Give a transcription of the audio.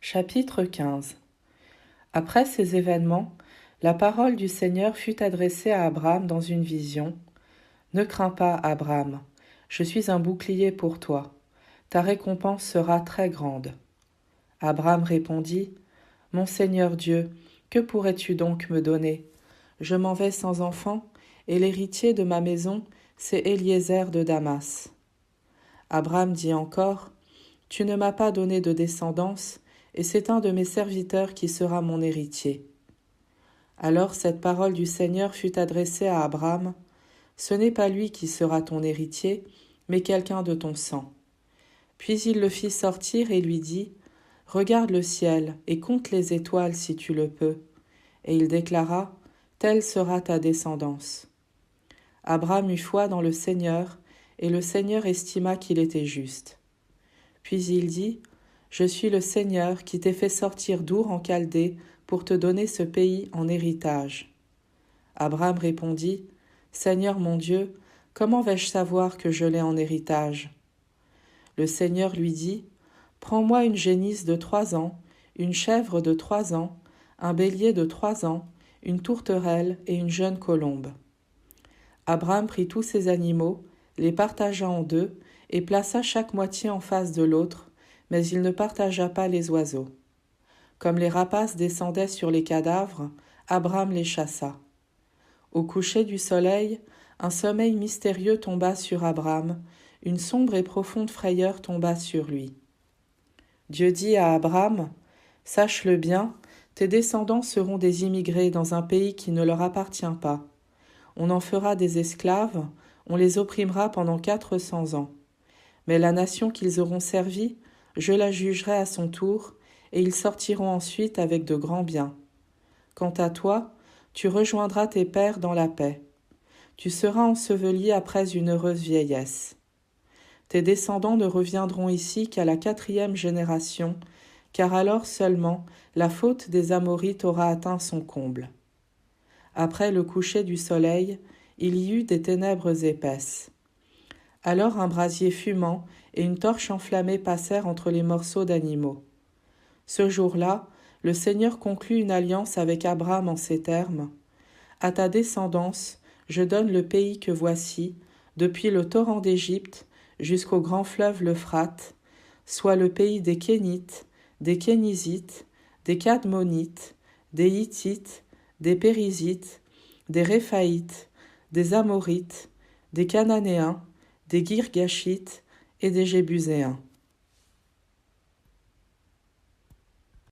Chapitre 15. Après ces événements, la parole du Seigneur fut adressée à Abraham dans une vision. « Ne crains pas, Abraham, je suis un bouclier pour toi. Ta récompense sera très grande. » Abraham répondit, « Mon Seigneur Dieu, que pourrais-tu donc me donner? Je m'en vais sans enfant, et l'héritier de ma maison, c'est Éliézer de Damas. » Abraham dit encore, « Tu ne m'as pas donné de descendance, et c'est un de mes serviteurs qui sera mon héritier. » Alors cette parole du Seigneur fut adressée à Abraham. « Ce n'est pas lui qui sera ton héritier, mais quelqu'un de ton sang. » Puis il le fit sortir et lui dit, « Regarde le ciel et compte les étoiles si tu le peux. » Et il déclara, « Telle sera ta descendance. » Abraham eut foi dans le Seigneur, et le Seigneur estima qu'il était juste. Puis il dit, « Je suis le Seigneur qui t'ai fait sortir d'Our en Chaldée pour te donner ce pays en héritage. » Abraham répondit, « Seigneur mon Dieu, comment vais-je savoir que je l'ai en héritage? » Le Seigneur lui dit, « Prends-moi une génisse de 3 ans, une chèvre de 3 ans, un bélier de 3 ans, une tourterelle et une jeune colombe. » Abraham prit tous ces animaux, les partagea en deux, et plaça chaque moitié en face de l'autre, mais il ne partagea pas les oiseaux. Comme les rapaces descendaient sur les cadavres, Abraham les chassa. Au coucher du soleil, un sommeil mystérieux tomba sur Abraham, une sombre et profonde frayeur tomba sur lui. Dieu dit à Abraham, « Sache-le bien, tes descendants seront des immigrés dans un pays qui ne leur appartient pas. On en fera des esclaves, on les opprimera pendant 400 ans. Mais la nation qu'ils auront servie, je la jugerai à son tour, et ils sortiront ensuite avec de grands biens. Quant à toi, tu rejoindras tes pères dans la paix. Tu seras enseveli après une heureuse vieillesse. Tes descendants ne reviendront ici qu'à la 4e génération, car alors seulement la faute des Amorites aura atteint son comble. » Après le coucher du soleil, il y eut des ténèbres épaisses. Alors un brasier fumant et une torche enflammée passèrent entre les morceaux d'animaux. Ce jour-là, le Seigneur conclut une alliance avec Abraham en ces termes. « À ta descendance, je donne le pays que voici, depuis le torrent d'Égypte jusqu'au grand fleuve l'Euphrate, soit le pays des Kénites, des Kénizites, des Cadmonites, des Hittites, des Périzites, des Réphaïtes, des Amorites, des Cananéens, des Girgashites et des Jébuséens.